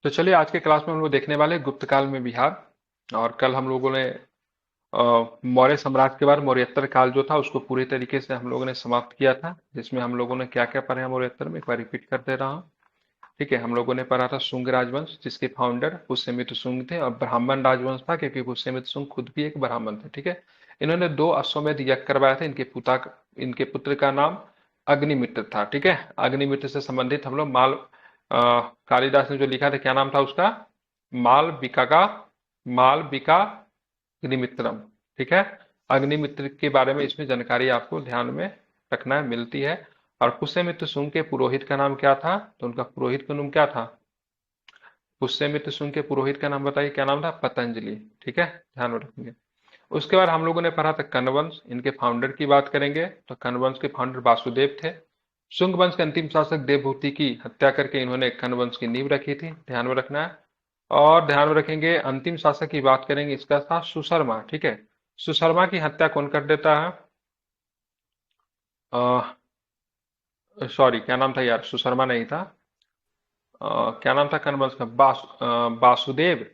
तो चलिए आज के क्लास में हम लोग देखने वाले हैं गुप्त काल में बिहार। और कल हम लोगों ने मौर्य साम्राज्य के बाद मौर्योत्तर काल जो था उसको पूरी तरीके से हम लोगों ने समाप्त किया था, जिसमें हम लोगों ने क्या क्या पढ़ा है मौर्योत्तर में एक बार रिपीट कर दे रहा हूँ। ठीक है, हम लोगों ने पढ़ा था शुंग राजवंश जिसके फाउंडर पुष्यमित्र शुंग थे, और ब्राह्मण राजवंश था क्योंकि पुष्यमित्र शुंग खुद भी एक ब्राह्मण थे। ठीक है, इन्होंने दो अश्वमेध यज्ञ करवाए थे। इनके पुत्र का नाम अग्निमित्र था। ठीक है, अग्निमित्र से संबंधित हम लोग कालिदास ने जो लिखा था क्या नाम था उसका? मालविका का मालविका अग्निमित्रम। ठीक है, अग्निमित्र के बारे में इसमें जानकारी आपको ध्यान में रखना है, मिलती है। और पुष्यमित्र शुंग के पुरोहित का नाम क्या था? तो उनका पुरोहित का नाम क्या था? पुष्यमित्र शुंग के पुरोहित का नाम बताइए, क्या नाम था? पतंजलि। ठीक है, ध्यान में रखेंगे। उसके बाद हम लोगों ने पढ़ा था कण्व। इनके फाउंडर की बात करेंगे तो कण्व के फाउंडर वासुदेव थे। शुंग वंश के अंतिम शासक देवभूति की हत्या करके इन्होंने कण्व वंश की नींव रखी थी, ध्यान में रखना है। और ध्यान में रखेंगे अंतिम शासक की बात करेंगे, इसका था सुशर्मा। ठीक है, सुशर्मा की हत्या कौन कर देता है? सॉरी, क्या नाम था यार? सुशर्मा नहीं था। क्या नाम था कण्व वंश का? वासुदेव।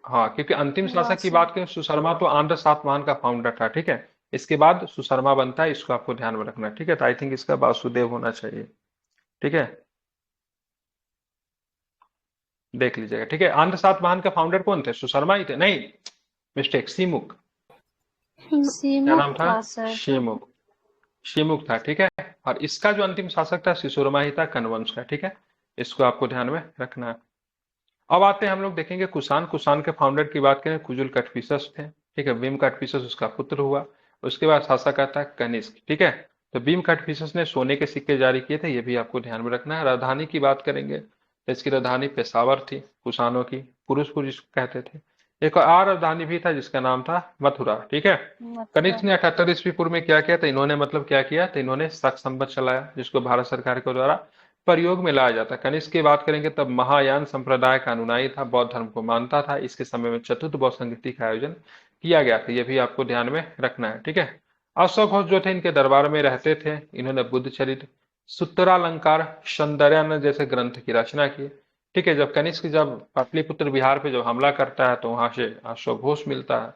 हाँ, क्योंकि अंतिम शासक की वासु बात करें सुशर्मा तो आंध्र सातवाहन का फाउंडर था। ठीक है, इसके बाद सुशर्मा बनता है, इसको आपको ध्यान में रखना है। ठीक है, तो आई थिंक इसका वासुदेव होना चाहिए। ठीक है, देख लीजिएगा। ठीक है, आंध्र सातवाहन का फाउंडर कौन थे? सुशर्मा ही थे? नहीं, मिस्टेक, सीमुक। क्या सीमुख नाम था? था सर। शेमुक। शेमुक था। ठीक है, और इसका जो अंतिम शासक था सुशर्मा ही था, कनवंश का। ठीक है, इसको आपको ध्यान में रखना है। अब आते हैं हम लोग देखेंगे कुषाण। कुषाण के फाउंडर की बात करें कुजुल कटफिसस थे। ठीक है, भीम कटफिसस उसका पुत्र हुआ। उसके बाद शासक आता है कनिष्क। ठीक है, तो भीम कटफिसस ने सोने के सिक्के जारी किए थे, ये भी आपको ध्यान में रखना है। राजधानी की बात करेंगे तो इसकी राजधानी पेशावर थी, कुषाणों की, पुरुषपुर जिसको कहते थे। एक और राजधानी भी था जिसका नाम था मथुरा। ठीक है, मथुरा। कनिष्क ने 78 ईस्वी पूर्व में क्या किया था? इन्होंने मतलब क्या किया? तो इन्होंने शक संवत चलाया, जिसको भारत सरकार के द्वारा प्रयोग में लाया जाता है। कनिष्क की बात करेंगे तब महायान संप्रदाय का अनुयायी था, बौद्ध धर्म को मानता था। इसके समय में चतुर्थ बौद्ध संगीति का आयोजन किया गया था, यह भी आपको ध्यान में रखना है। ठीक है, अशोक घोष जो थे इनके दरबार में रहते थे। इन्होंने बुद्ध चरित्र, सूत्रालंकार, सौंदर्यानंद जैसे ग्रंथ की रचना की। ठीक है, जब कनिष्क जब पाटलिपुत्र बिहार पे जब हमला करता है तो वहां से अशोक घोष मिलता है,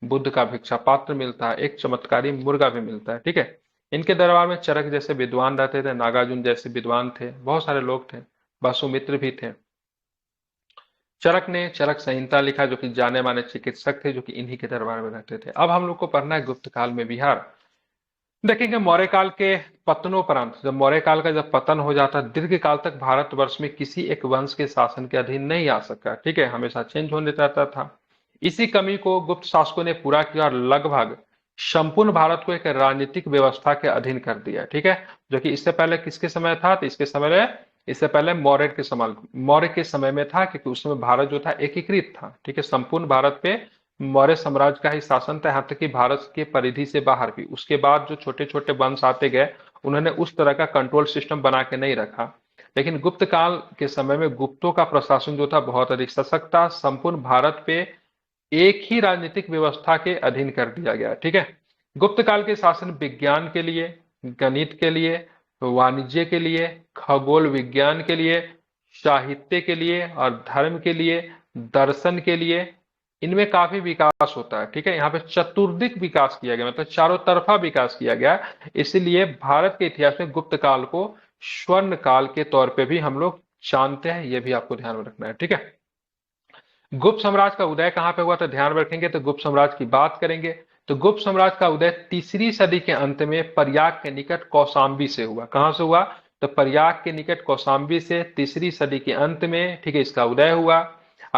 बुद्ध का भिक्षा पात्र मिलता है, एक चमत्कारी मुर्गा भी मिलता है। ठीक है, इनके दरबार में चरक जैसे विद्वान रहते थे, नागार्जुन जैसे विद्वान थे, बहुत सारे लोग थे, वसुमित्र भी थे। चरक ने चरक संहिता लिखा, जो कि जाने माने चिकित्सक थे, जो कि इन्हीं के दरबार में रहते थे। अब हम लोग को पढ़ना है गुप्त काल में बिहार। देखेंगे मौर्य काल के पतनोपरांत, जब मौर्य काल का जब पतन हो जाता है, दीर्घ काल तक भारतवर्ष में किसी एक वंश के शासन के अधीन नहीं आ सका। ठीक है, हमेशा चेंज होने रहता था। इसी कमी को गुप्त शासकों ने पूरा किया और लगभग संपूर्ण भारत को एक राजनीतिक व्यवस्था के अधीन कर दिया। ठीक है, जो कि इससे पहले किसके समय था? तो इससे पहले मौर्य के समय में था, क्योंकि उस समय भारत जो था एकीकृत था। ठीक है, संपूर्ण भारत पे मौर्य साम्राज्य का ही शासन था, यहाँ तक कि भारत के परिधि से बाहर भी। उसके बाद जो छोटे छोटे वंश आते गए, उन्होंने उस तरह का कंट्रोल सिस्टम बना के नहीं रखा। लेकिन गुप्त काल के समय में गुप्तों का प्रशासन जो था बहुत अधिक सशक्त था, संपूर्ण भारत पे एक ही राजनीतिक व्यवस्था के अधीन कर दिया गया। ठीक है, गुप्त काल के शासन विज्ञान के लिए, गणित के लिए, वाणिज्य के लिए, खगोल विज्ञान के लिए, साहित्य के लिए और धर्म के लिए, दर्शन के लिए, इनमें काफी विकास होता है। ठीक है, यहाँ पे चतुर्दिक विकास किया गया, मतलब चारों तरफा विकास किया गया। इसलिए भारत के इतिहास में गुप्त काल को स्वर्ण काल के तौर पे भी हम लोग जानते हैं, ये भी आपको ध्यान में रखना है। ठीक है, गुप्त साम्राज्य का उदय कहां पे हुआ? तो ध्यान में रखेंगे तो गुप्त साम्राज्य की बात करेंगे तो गुप्त साम्राज्य का उदय तीसरी सदी के अंत में प्रयाग के निकट कौशाम्बी से हुआ। कहां से हुआ? तो प्रयाग के निकट कौशाम्बी से तीसरी सदी के अंत में, ठीक है, इसका उदय हुआ।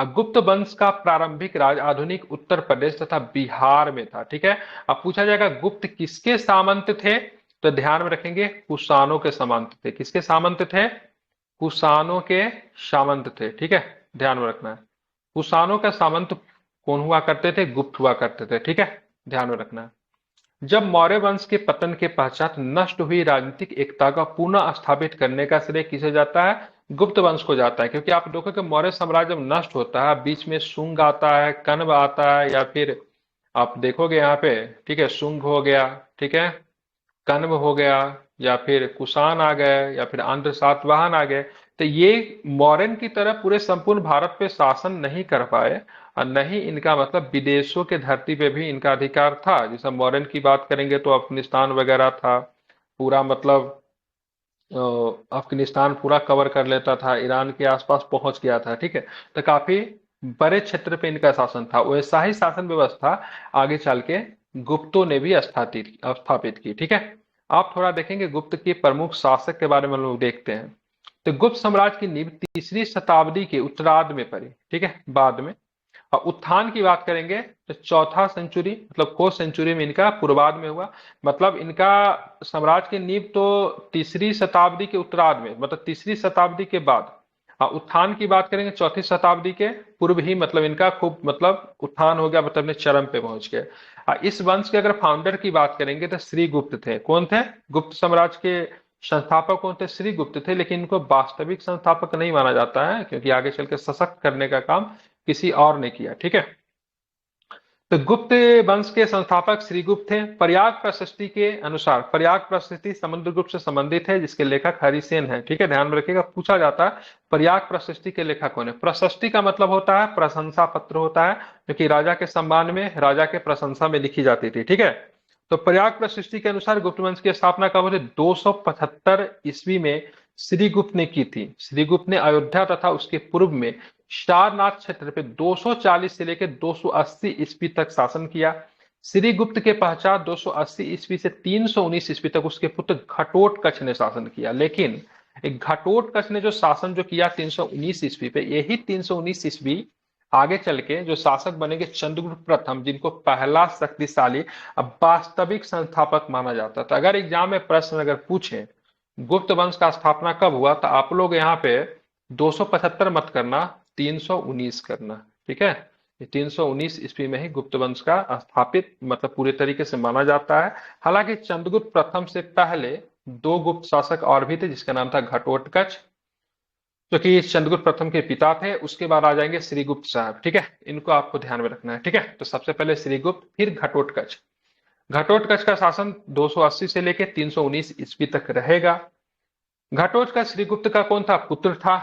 गुप्त वंश का प्रारंभिक राज आधुनिक उत्तर प्रदेश तथा बिहार में था। ठीक है, अब पूछा जाएगा गुप्त किसके सामंत थे? तो ध्यान में रखेंगे कुषाणों के सामंत थे। किसके सामंत थे? कुषाणों के सामंत थे। ठीक है, ध्यान में रखना है। कुषाणों का सामंत कौन हुआ करते थे? गुप्त हुआ करते थे। ठीक है, ध्यान में रखना है। जब मौर्य वंश के पतन के पश्चात नष्ट हुई राजनीतिक एकता का पुनः स्थापित करने का श्रेय किसे जाता है? गुप्त वंश को जाता है। क्योंकि आप देखो कि मौर्य साम्राज्य जब नष्ट होता है, बीच में शुंग आता है, कण्व आता है, या फिर आप देखोगे यहाँ पे, ठीक है, शुंग हो गया, ठीक है, कण्व हो गया, या फिर कुषाण आ गए, या फिर आंध्र सातवाहन आ गए। तो ये मौर्यन की तरह पूरे संपूर्ण भारत पे शासन नहीं कर पाए, और नहीं इनका मतलब विदेशों के धरती पे भी इनका अधिकार था। जैसे मौर्यन की बात करेंगे तो अफगानिस्तान वगैरह था, पूरा मतलब अफगानिस्तान पूरा कवर कर लेता था, ईरान के आसपास पहुंच गया था, ठीक है। तो काफी बड़े क्षेत्र पे इनका शासन था। वैसा ही शासन व्यवस्था आगे चल के गुप्तों ने भी स्थापित स्थापित की, ठीक है। आप थोड़ा देखेंगे गुप्त के प्रमुख शासक के बारे में हम लोग देखते हैं। तो गुप्त साम्राज्य की नींव तीसरी शताब्दी के उत्तरार्ध में पड़ी, ठीक है, बाद में। और उत्थान की बात करेंगे तो चौथा सेंचुरी मतलब 4th सेंचुरी में इनका पूर्वार्ध में हुआ। मतलब इनका साम्राज्य की नींव तो तीसरी शताब्दी के उत्तरार्ध में, मतलब तीसरी शताब्दी के बाद। और उत्थान की बात करेंगे चौथी शताब्दी के पूर्व ही, मतलब इनका खूब मतलब उत्थान हो गया, मतलब अपने चरम पे पहुंच गए। और इस वंश के अगर फाउंडर की बात करेंगे तो श्री गुप्त थे। कौन थे? गुप्त साम्राज्य के संस्थापक कौन थे? श्री गुप्त थे। लेकिन इनको वास्तविक संस्थापक नहीं माना जाता है, क्योंकि आगे चल के सशक्त करने का काम किसी और ने किया, ठीक है। तो गुप्त वंश के संस्थापक श्रीगुप्त थे। प्रयाग प्रशस्ति के अनुसार, प्रयाग प्रशस्ति समुद्रगुप्त से संबंधित है, जिसके लेखक हरिसेन है, ठीक है, ध्यान में रखिएगा, पूछा जाता है प्रयाग प्रशस्ति के लेखक कौन है। प्रशस्ति का मतलब होता है प्रशंसा पत्र होता है, क्योंकि राजा के सम्मान में, राजा के प्रशंसा में लिखी जाती थी, ठीक है। तो प्रयाग प्रशस्ति के अनुसार गुप्त वंश की स्थापना कब हुई? 275 ईस्वी में श्रीगुप्त ने की थी। श्रीगुप्त ने अयोध्या तथा उसके पूर्व में सारनाथ क्षेत्र पे 240 से लेकर 280 ईस्वी तक शासन किया। श्रीगुप्त के पश्चात 280 ईस्वी से 319 ईस्वी तक उसके पुत्र घटोत्कच ने शासन किया। लेकिन एक घटोत्कच ने जो शासन जो किया 319 ईस्वी पे, यही 319 ईस्वी आगे चल के जो शासक बनेंगे चंद्रगुप्त प्रथम, जिनको पहला शक्तिशाली अब वास्तविक संस्थापक माना जाता था। अगर एग्जाम में प्रश्न अगर पूछे गुप्त वंश का स्थापना कब हुआ, तो आप लोग यहाँ पे 275 मत करना, 319 करना, ठीक है। ये 319 ईस्वी में ही गुप्त वंश का स्थापित मतलब पूरे तरीके से माना जाता है। हालांकि चंद्रगुप्त प्रथम से पहले दो गुप्त शासक और भी थे, जिसका नाम था घटोत्कच, जो कि चंद्रगुप्त प्रथम के पिता थे। उसके बाद आ जाएंगे श्रीगुप्त साहब, ठीक है। इनको आपको ध्यान में रखना है, ठीक है। तो सबसे पहले श्रीगुप्त, फिर घटोत्कच। घटोत्कच का शासन 280 से लेकर 319 ईस्वी तक रहेगा। घटोत्कच श्रीगुप्त का कौन था? पुत्र था,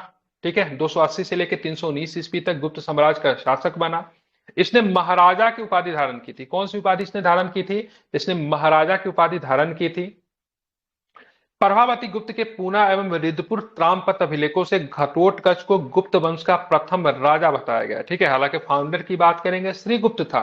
ठीक है। 280 से लेकर 319 ईस्वी तक गुप्त साम्राज्य का शासक बना। इसने महाराजा की उपाधि धारण की थी। कौन सी उपाधि इसने धारण की थी? इसने महाराजा की उपाधि धारण की थी। प्रभावती गुप्त के पूना एवं रिद्धपुर त्रामपत अभिलेखों से घटोत्कच को गुप्त वंश का प्रथम राजा बताया गया, ठीक है। हालांकि फाउंडर की बात करेंगे श्रीगुप्त था,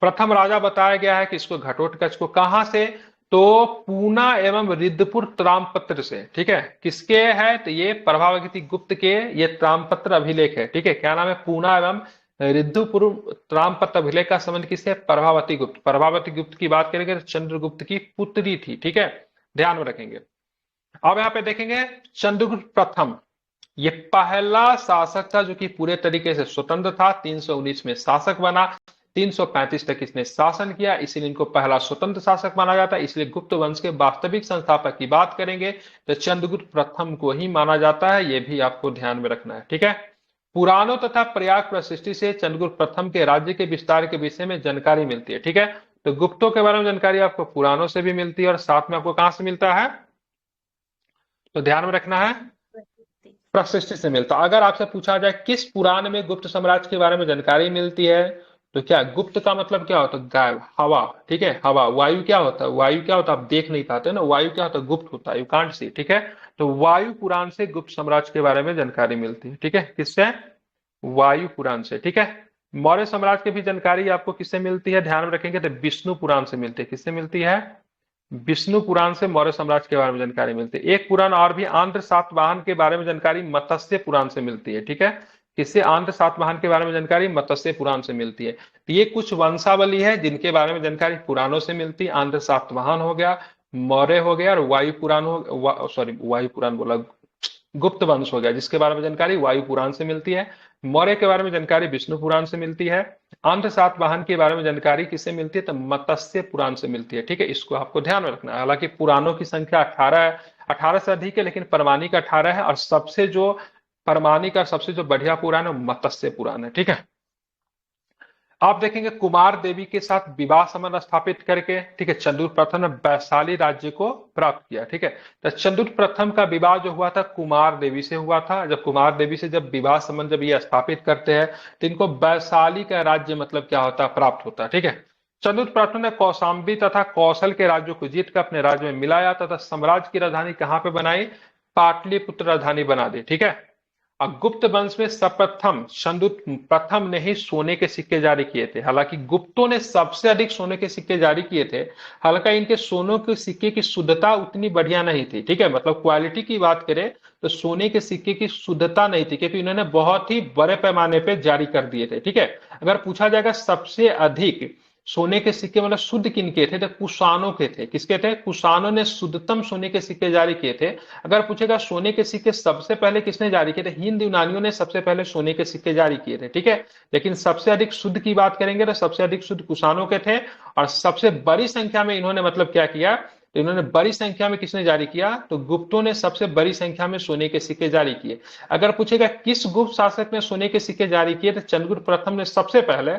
प्रथम राजा बताया गया है कि इसको घटोत्कच को। कहां से? तो पूना एवं रिद्धपुर त्रामपत्र से, ठीक है। किसके है? तो ये प्रभावती गुप्त के ये त्रामपत्र अभिलेख है, ठीक है। क्या नाम है? पूना एवं रिद्धपुर त्रामपत्र अभिलेख का संबंध किससे? प्रभावती गुप्त। प्रभावती गुप्त की बात करेंगे तो चंद्रगुप्त की पुत्री थी, ठीक है, ध्यान में रखेंगे। अब यहाँ पे देखेंगे चंद्रगुप्त प्रथम, ये पहला शासक था जो कि पूरे तरीके से स्वतंत्र था। 319 में शासक बना, 335 तक इसने शासन किया, इसीलिए इनको पहला स्वतंत्र शासक माना जाता है। इसलिए गुप्त वंश के वास्तविक संस्थापक की बात करेंगे तो चंद्रगुप्त प्रथम को ही माना जाता है। ये भी आपको ध्यान में रखना है, ठीक है। पुराणों तथा प्रयाग प्रशिष्टि से चंद्रगुप्त प्रथम के राज्य के विस्तार के विषय में जानकारी मिलती है, ठीक है। तो गुप्तों के बारे में जानकारी आपको पुराणों से भी मिलती है, और साथ में आपको कहां से मिलता है? तो ध्यान में रखना है, प्रशिष्ट से मिलता। अगर आपसे पूछा जाए किस पुराण में गुप्त साम्राज्य के बारे में जानकारी मिलती है, तो क्या गुप्त का मतलब क्या होता है? गायब, हवा, ठीक है, हवा। वायु क्या होता है? वायु क्या होता है? आप देख नहीं पाते ना, वायु क्या होता है? गुप्त होता है, यू कांट सी, ठीक है। तो वायु पुराण से गुप्त साम्राज्य के बारे में जानकारी मिलती है, ठीक है। किससे? वायु पुराण से, ठीक है। मौर्य साम्राज्य की भी जानकारी आपको किससे मिलती है? ध्यान में रखेंगे तो विष्णु पुराण से मिलती है। किससे मिलती है? विष्णु पुराण से मौर्य साम्राज्य के बारे में जानकारी मिलती है। एक पुराण और भी, आंध्र सातवाहन के बारे में जानकारी मत्स्य पुराण से मिलती है, ठीक है। किससे? आंध्र सातवाहन के बारे में जानकारी मत्स्य पुराण से मिलती है। तो ये कुछ वंशावली है जिनके बारे में जानकारी पुराणों से मिलती है। आंध्र सातवाहन हो गया, मौर्य हो गया, और वायु पुराण हो, सॉरी वायु पुराण बोला, गुप्त वंश हो गया, जिसके बारे में जानकारी वायु पुराण से मिलती है। मौर्य के बारे में जानकारी विष्णु पुराण से मिलती है। आंध्र सातवाहन के बारे में जानकारी किससे मिलती है? तो मत्स्य पुराण से मिलती है, ठीक है। इसको आपको ध्यान में रखना है। हालांकि पुराणों की संख्या 18 है, 18 से अधिक है, लेकिन प्रमाणिक 18 है, और सबसे जो प्रमाणिक और सबसे जो बढ़िया पुराण है मत्स्य पुराण है, ठीक है। आप देखेंगे कुमार देवी के साथ विवाह संबंध स्थापित करके, ठीक है, चंद्रगुप्त प्रथम ने वैशाली राज्य को प्राप्त किया, ठीक है। तो चंद्रगुप्त प्रथम का विवाह जो हुआ था कुमार देवी से हुआ था। जब कुमार देवी से जब विवाह संबंध जब ये स्थापित करते हैं तो इनको वैशाली का राज्य मतलब क्या होता है, प्राप्त होता है, ठीक है। चंद्रगुप्त प्रथम ने कौशाम्बी तथा कौशल के राज्यों को जीत कर अपने राज्य में मिलाया तथा साम्राज्य की राजधानी कहां पे बनाई, पाटलिपुत्र राजधानी बना दी, ठीक है। और गुप्त वंश में सर्वप्रथम चंद्रगुप्त प्रथम ने ही सोने के सिक्के जारी किए थे। हालांकि गुप्तों ने सबसे अधिक सोने के सिक्के जारी किए थे। हालांकि इनके सोनों के सिक्के की शुद्धता उतनी बढ़िया नहीं थी, ठीक है, मतलब क्वालिटी की बात करें तो सोने के सिक्के की शुद्धता नहीं थी, क्योंकि इन्होंने बहुत ही बड़े पैमाने पे जारी कर दिए थे, ठीक है। अगर पूछा जाएगा सबसे अधिक सोने के सिक्के मतलब शुद्ध किनके थे, तो कुषाणों के थे। किसके थे, कुषाणों ने शुद्धतम सोने के सिक्के जारी किए थे। अगर पूछेगा सोने के सिक्के सबसे पहले किसने जारी किए थे, हिंद यूनानियों ने सबसे पहले सोने के सिक्के जारी किए थे, ठीक है। लेकिन सबसे अधिक शुद्ध की बात करेंगे तो सबसे अधिक शुद्ध कुषाणों के थे। और सबसे बड़ी संख्या में इन्होंने मतलब क्या किया, तो इन्होंने बड़ी संख्या में किसने जारी किया, तो गुप्तों ने सबसे बड़ी संख्या में सोने के सिक्के जारी किए। अगर पूछेगा किस गुप्त शासक ने सोने के सिक्के जारी किए, तो चंद्रगुप्त प्रथम ने सबसे पहले।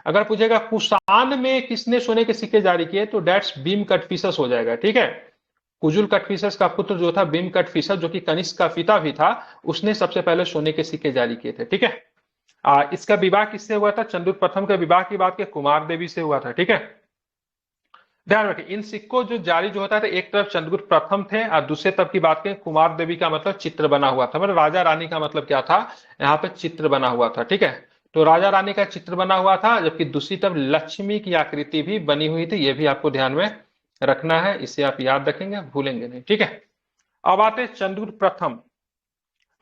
अगर पूछेगा कुषाण में किसने सोने के सिक्के जारी किए, तो डेट्स भीम कटफिसस हो जाएगा, ठीक है। कुजुल कटफिसस का पुत्र जो था भीम कटफिसस, जो कि कनिष्क का पिता भी था, उसने सबसे पहले सोने के सिक्के जारी किए थे, ठीक है। इसका विवाह किससे हुआ था, चंद्रगुप्त प्रथम का विवाह की बात की कुमार देवी से हुआ था, ठीक है। ध्यान रखें इन सिक्कों जो जारी जो होता था, एक तरफ चंद्रगुप्त प्रथम थे और दूसरे तरफ की बात करें कुमार देवी का मतलब चित्र बना हुआ था, मतलब राजा रानी का मतलब क्या था, यहाँ पे चित्र बना हुआ था, ठीक है। तो राजा रानी का चित्र बना हुआ था, जबकि दूसरी तरफ लक्ष्मी की आकृति भी बनी हुई थी। ये भी आपको ध्यान में रखना है, इसे आप याद रखेंगे, भूलेंगे नहीं, ठीक है। अब आते हैं चंद्रगुप्त प्रथम।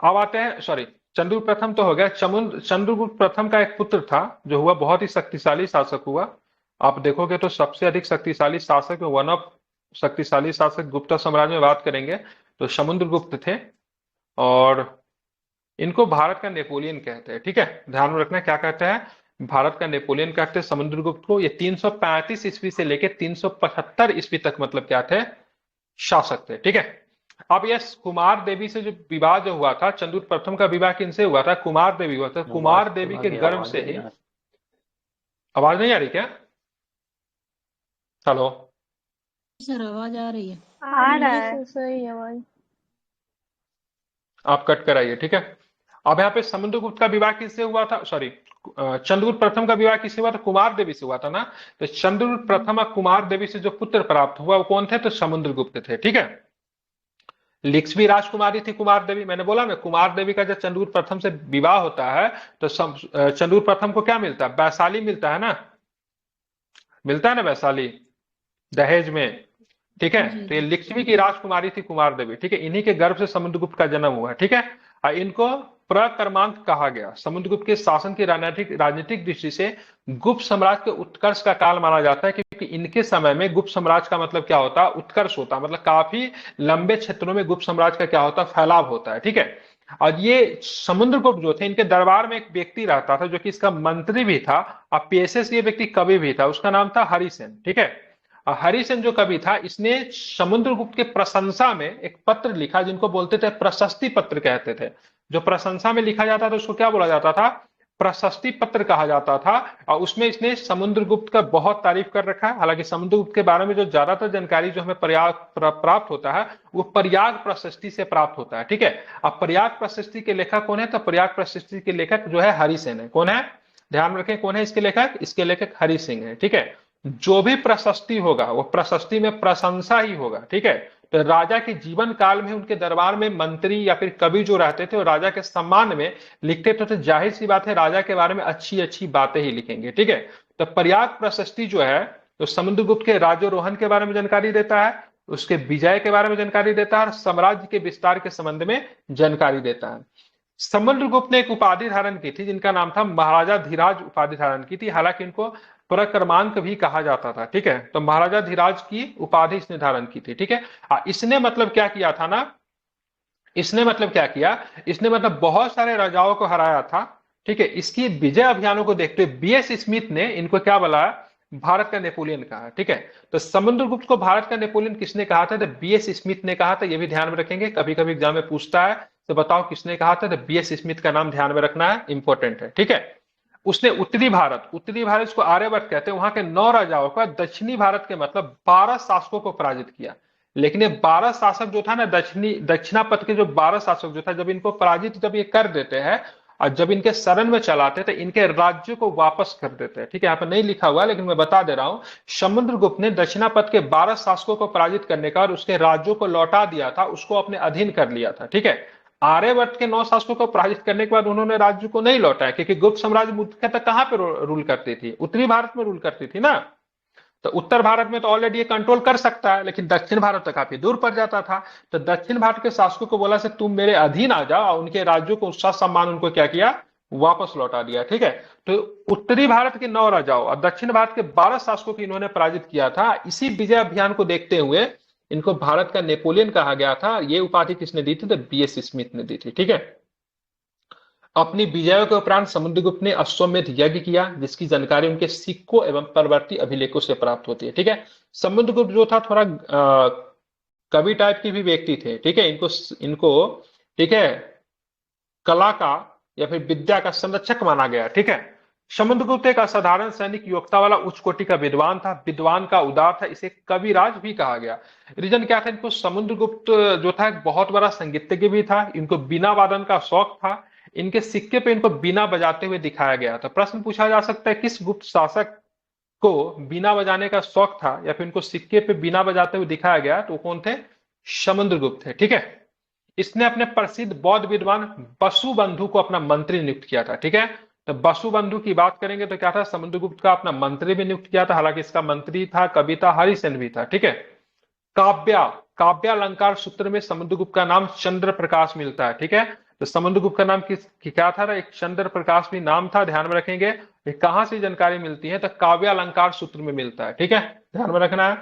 अब आते हैं, सॉरी, चंद्रगुप्त प्रथम तो हो गया। चंद्रगुप्त प्रथम का एक पुत्र था जो हुआ बहुत ही शक्तिशाली शासक हुआ। आप देखोगे तो सबसे अधिक शक्तिशाली शासक में वन ऑफ शक्तिशाली शासक गुप्ता साम्राज्य में बात करेंगे तो समुद्रगुप्त थे। और इनको भारत का नेपोलियन कहते हैं, ठीक है। ध्यान में रखना क्या कहते हैं, भारत का नेपोलियन कहते हैं समुद्रगुप्त को। ये 335 ईस्वी से लेकर 375 ईस्वी तक मतलब क्या थे, शासक थे, ठीक है। अब यह कुमार देवी से जो विवाह जो हुआ था, चंद्रगुप्त प्रथम का विवाह किनसे हुआ था, कुमार देवी हुआ था। कुमार देवी के गर्भ से ही, आवाज नहीं आ रही क्या, हेलो, सर आवाज आ रही है। आ रहा है सही आवाज। आप कट कर आइए, ठीक है। अब यहाँ पे समुद्रगुप्त का विवाह किससे हुआ था, सॉरी, चंद्रगुप्त प्रथम का विवाह किससे हुआ था, कुमार देवी से हुआ था ना। तो चंद्रगुप्त प्रथम और कुमार देवी से जो पुत्र प्राप्त हुआ वो कौन थे, तो समुद्रगुप्त थे, ठीक है। लिक्ष्मी राजकुमारी थी कुमार देवी। मैंने बोला ना कुमार देवी का जब चंद्रगुप्त प्रथम से विवाह होता है तो चंद्रगुप्त प्रथम को क्या मिलता है, वैशाली मिलता है ना, मिलता है ना वैशाली, दहेज में, ठीक है। जी तो ये जी लिच्छवी की राजकुमारी थी कुमार देवी, ठीक है। इन्हीं के गर्भ से समुद्रगुप्त का जन्म हुआ, ठीक है। और इनको प्रकर्मांक कहा गया। समुद्रगुप्त के शासन की राजनीतिक राजनीतिक दृष्टि से गुप्त साम्राज्य के उत्कर्ष का काल माना जाता है, क्योंकि इनके समय में गुप्त साम्राज्य का मतलब क्या होता है, उत्कर्ष होता है, मतलब काफी लंबे क्षेत्रों में गुप्त साम्राज्य का क्या होता है, फैलाव होता है, ठीक है। और ये समुद्रगुप्त जो थे, इनके दरबार में एक व्यक्ति रहता था जो कि इसका मंत्री भी था और पेशे से ये व्यक्ति कवि भी था। उसका नाम था हरिसेन, ठीक है। हरिसेन जो कवि था, इसने समुद्रगुप्त के प्रशंसा में एक पत्र लिखा जिनको बोलते थे प्रशस्ति पत्र कहते थे। जो प्रशंसा में लिखा जाता था उसको क्या बोला जाता था, प्रशस्ति पत्र कहा जाता था। और उसमें इसने समुद्रगुप्त का बहुत तारीफ कर रखा है। हालांकि समुद्रगुप्त के बारे में जो ज्यादातर जानकारी जो हमें प्राप्त होता है वो प्रयाग प्रशस्ति से प्राप्त होता है, ठीक है। अब प्रयाग प्रशस्ति के लेखक कौन है, तो प्रयाग प्रशस्ति के लेखक जो है हरिसेन है। कौन है, ध्यान रखें, कौन है इसके लेखक, इसके लेखक हरि सिंह है, ठीक है। जो भी प्रशस्ति होगा वो प्रशस्ति में प्रशंसा ही होगा, ठीक है। तो राजा के जीवन काल में उनके दरबार में मंत्री या फिर कवि जो रहते थे वो राजा के सम्मान में लिखते थे, तो जाहिर सी बात है राजा के बारे में अच्छी अच्छी बातें ही लिखेंगे, ठीक है। तो प्रयाग प्रशस्ति जो है तो समुद्रगुप्त के राज्यारोहण के बारे में जानकारी देता है, उसके विजय के बारे में जानकारी देता है और साम्राज्य के विस्तार के संबंध में जानकारी देता है। समुद्रगुप्त ने एक उपाधि धारण की थी जिनका नाम था महाराजा धीराज उपाधि धारण की थी। हालांकि इनको प्रक्रमांक भी कहा जाता था, ठीक है। तो महाराजा धीराज की उपाधि इसने धारण की थी, ठीक है। इसने मतलब क्या किया था ना, इसने मतलब क्या किया, इसने मतलब बहुत सारे राजाओं को हराया था, ठीक है। इसकी विजय अभियानों को देखते हुए बीएस स्मिथ ने इनको क्या बोला, भारत का नेपोलियन कहा, ठीक है। तो समुद्रगुप्त को भारत का नेपोलियन किसने कहा था, तो बीएस स्मिथ ने कहा था। ये भी ध्यान में रखेंगे, कभी कभी एग्जाम में पूछता है तो बताओ किसने कहा था, तो बीएस स्मिथ का नाम ध्यान में रखना है, इंपॉर्टेंट है, ठीक है। उसने उत्तरी भारत इसको आर्यभट्ट कहते हैं, वहां के 9 राजाओं का दक्षिणी भारत के मतलब 12 शासकों को पराजित किया। लेकिन ये 12 शासक जो था ना, दक्षिणापथ के जो 12 शासक जो था, जब इनको पराजित जब ये कर देते हैं और जब इनके शरण में चलाते तो इनके राज्य को वापस कर देते हैं। ठीक है, यहाँ पे नहीं लिखा हुआ लेकिन मैं बता दे रहा हूं, समुद्रगुप्त ने दक्षिणापथ के 12 शासकों को पराजित करने का और उसके राज्यों को लौटा दिया था, उसको अपने अधीन कर लिया था। ठीक है, आर्यभट्ट के 9 शासकों को पराजित करने के बाद उन्होंने राज्य को नहीं लौटाया, क्योंकि गुप्त साम्राज्य मुख्यतः कहां पे रूल करती थी? उत्तरी भारत में रूल करती थी ना। तो उत्तर भारत में तो ऑलरेडी ये कंट्रोल कर सकता है, लेकिन दक्षिण भारत तक काफी दूर पड़ जाता था। तो दक्षिण भारत के शासकों को बोला से तुम मेरे अधीन आ जाओ, और उनके राज्यों को उसका सम्मान उनको क्या किया? वापस लौटा दिया। ठीक है, तो उत्तरी भारत के 9 राजाओं और दक्षिण भारत के 12 शासकों को इन्होंने पराजित किया था। इसी विजय अभियान को देखते हुए इनको भारत का नेपोलियन कहा गया था। ये उपाधि किसने दी थी? तो बीएस स्मिथ ने दी थी। ठीक है, अपनी विजयों के उपरांत समुद्रगुप्त ने अश्वमेध यज्ञ किया, जिसकी जानकारी उनके सिक्कों एवं परवर्ती अभिलेखों से प्राप्त होती है। ठीक है, समुद्रगुप्त जो था थोड़ा कवि टाइप के भी व्यक्ति थे। ठीक है, इनको इनको ठीक है कला का या फिर विद्या का संरक्षक माना गया। ठीक है, समुद्रगुप्त एक असाधारण सैनिक योग्यता वाला उच्च कोटि का विद्वान था, विद्वान का उदार था, इसे कविराज भी कहा गया। रीजन क्या था? इनको समुद्रगुप्त जो था एक बहुत बड़ा संगीतज्ञ भी था, इनको बीना वादन का शौक था, इनके सिक्के पे इनको बीना बजाते हुए दिखाया गया था। प्रश्न पूछा जा सकता है किस गुप्त शासक को बीना बजाने का शौक था या फिर इनको सिक्के पे बीना बजाते हुए दिखाया गया? तो कौन थे? समुद्रगुप्त थे। ठीक है, इसने अपने प्रसिद्ध बौद्ध विद्वान वसुबंधु को अपना मंत्री नियुक्त किया था। ठीक है, तो वसुबंधु की बात करेंगे तो क्या था? समुद्रगुप्त का अपना मंत्री भी नियुक्त किया था, हालांकि इसका मंत्री था कविता हरिसेन भी था। ठीक है, काव्या काव्यालंकार सूत्र में समुद्रगुप्त का नाम चंद्र प्रकाश मिलता है। ठीक है, तो समुद्रगुप्त का नाम क्या था? एक चंद्र प्रकाश भी नाम था, ध्यान में रखेंगे। ये कहां से जानकारी मिलती है? तो काव्यालंकार सूत्र में मिलता है। ठीक है, ध्यान में रखना है।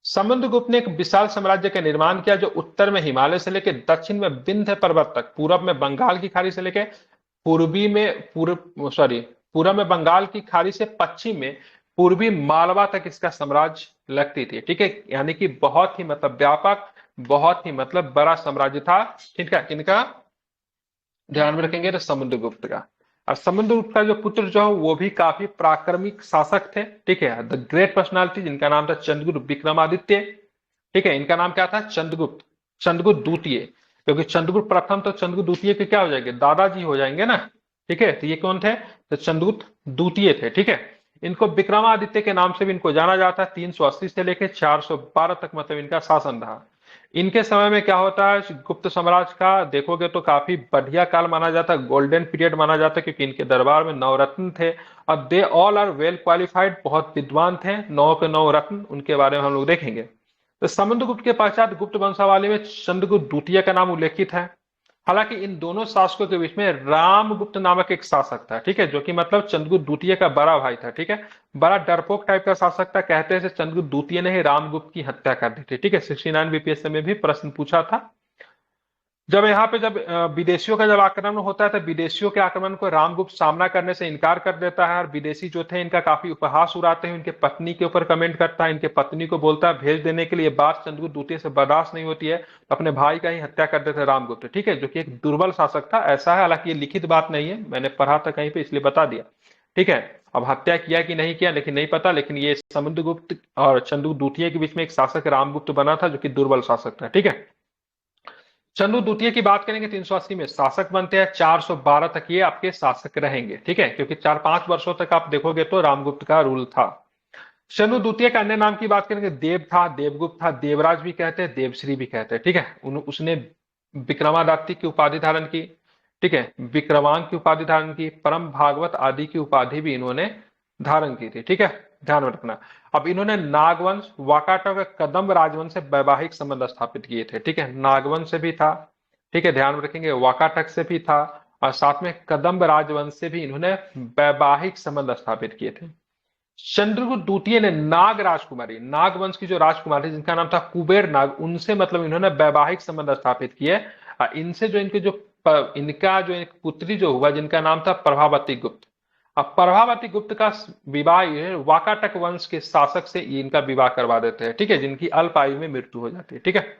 समुद्रगुप्त ने एक विशाल साम्राज्य का निर्माण किया, जो उत्तर में हिमालय से लेकर दक्षिण में विंध्य पर्वत तक, पूरब में बंगाल की खाड़ी से लेकर पूरब में बंगाल की खाड़ी से पश्चिम में पूर्वी मालवा तक इसका साम्राज्य लगती थी। ठीक है, यानी कि बहुत ही मतलब व्यापक, बहुत ही मतलब बड़ा साम्राज्य था। ठीक है, इनका ध्यान में रखेंगे तो समुद्रगुप्त का। और समुद्रगुप्त का जो पुत्र जो है वो भी काफी पराक्रमिक शासक थे। ठीक है, द ग्रेट पर्सनालिटी, जिनका नाम था चंद्रगुप्त विक्रमादित्य। ठीक है, इनका नाम क्या था? चंद्रगुप्त, चंद्रगुप्त द्वितीय, क्योंकि चंद्रगुप्त प्रथम तो चंद्रगुप्त द्वितीय के क्या हो जाएंगे? दादाजी हो जाएंगे ना। ठीक है, तो ये कौन थे? तो चंद्रगुप्त द्वितीय थे। ठीक है, इनको विक्रमादित्य के नाम से भी इनको जाना जाता है। 380 से लेकर 412 तक मतलब इनका शासन रहा। इनके समय में क्या होता है? गुप्त साम्राज्य का देखोगे तो काफी बढ़िया काल माना जाता है, गोल्डन पीरियड माना जाता है, क्योंकि इनके दरबार में 9 रत्न थे और they all are well qualified, बहुत विद्वान थे। 9 के 9 रत्न, उनके बारे में हम लोग देखेंगे। तो समुद्रगुप्त के पश्चात गुप्त वंशावली में चंद्रगुप्त द्वितीय का नाम उल्लेखित है। हालांकि इन दोनों शासकों के बीच में रामगुप्त नामक एक शासक था। ठीक है, जो कि मतलब चंद्रगुप्त द्वितीय का बड़ा भाई था। ठीक है, बड़ा डरपोक टाइप का शासक था, कहते हैं चंद्रगुप्त द्वितीय ने ही रामगुप्त की हत्या कर दी थी। ठीक है, 69 बीपीएससी में भी प्रश्न पूछा था। जब यहाँ पे जब विदेशियों का जब आक्रमण होता है तो विदेशियों के आक्रमण को रामगुप्त सामना करने से इनकार कर देता है, और विदेशी जो थे इनका काफी उपहास उड़ाते हैं, इनके पत्नी के ऊपर कमेंट करता है, इनके पत्नी को बोलता है भेज देने के लिए। बात चंद्रगुप्त द्वितीय से बर्दाश्त नहीं होती है, तो अपने भाई का ही हत्या कर देते हैं रामगुप्त। ठीक है, जो कि एक दुर्बल शासक था, ऐसा है। हालांकि ये लिखित बात नहीं है, मैंने पढ़ा था कहीं पे इसलिए बता दिया। ठीक है, अब हत्या किया कि नहीं किया लेकिन नहीं पता, लेकिन ये समुद्रगुप्त और चंद्रगुप्त द्वितीय के बीच में एक शासक रामगुप्त बना था, जो कि दुर्बल शासक था। ठीक है, चंद्रगुप्त द्वितीय की बात करेंगे 380 में शासक बनते हैं, 412 तक ये आपके शासक रहेंगे। ठीक है, क्योंकि 4-5 वर्षों तक आप देखोगे तो रामगुप्त का रूल था। चंद्रगुप्त द्वितीय का अन्य नाम की बात करेंगे, देव था, देवगुप्त था, देवराज भी कहते हैं, देवश्री भी कहते हैं। ठीक है, उसने विक्रमादित्य की उपाधि धारण की। ठीक है, विक्रमांक की उपाधि धारण की, परम भागवत आदि की उपाधि भी इन्होंने धारण की थी। ठीक है, ध्यान में रखना। अब इन्होंने नागवंश, वाकाटक, कदम्ब राजवंश से वैवाहिक संबंध स्थापित किए थे। ठीक है, नागवंश से भी था। ठीक है, ध्यान में रखेंगे, वाकाटक से भी था, और साथ में कदम्ब राजवंश से भी इन्होंने वैवाहिक संबंध स्थापित किए थे। चंद्रगुप्त द्वितीय ने नाग राजकुमारी, नागवंश की जो राजकुमारी जिनका नाम था कुबेर नाग, उनसे मतलब इन्होंने वैवाहिक संबंध स्थापित किए। इनसे जो इनका जो एक पुत्री जो हुआ जिनका नाम था प्रभावती गुप्त। अब प्रभावती गुप्त का विवाह वाकाटक वंश के शासक से इनका विवाह करवा देते हैं। ठीक है, जिनकी अल्प आयु में मृत्यु हो जाती है। ठीक है,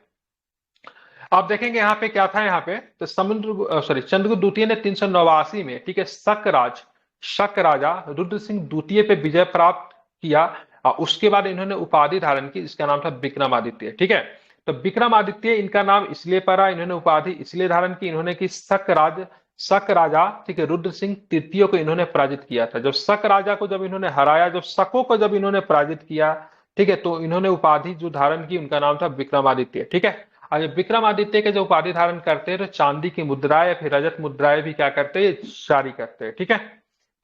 आप देखेंगे यहाँ पे क्या था, यहाँ पे तो चंद्रगुप्त द्वितीय ने 389 में, ठीक है, शकराज शक राजा रुद्र सिंह द्वितीय पे विजय प्राप्त किया। और उसके बाद इन्होंने उपाधि धारण की, इसका नाम था विक्रमादित्य। ठीक है, तो विक्रमादित्य इनका नाम इसलिए पड़ा, इन्होंने उपाधि इसलिए धारण की, इन्होंने की शक राजा, ठीक है, रुद्र सिंह तृतीय को इन्होंने पराजित किया था। जब शक राजा को जब इन्होंने हराया, जब शकों को जब इन्होंने पराजित किया, ठीक है, तो इन्होंने उपाधि जो धारण की उनका नाम था विक्रमादित्य। ठीक है, और जब विक्रमादित्य के जो उपाधि धारण करते हैं तो चांदी की मुद्राएं या फिर रजत मुद्राएं भी क्या करते हैं, जारी करते हैं। ठीक है,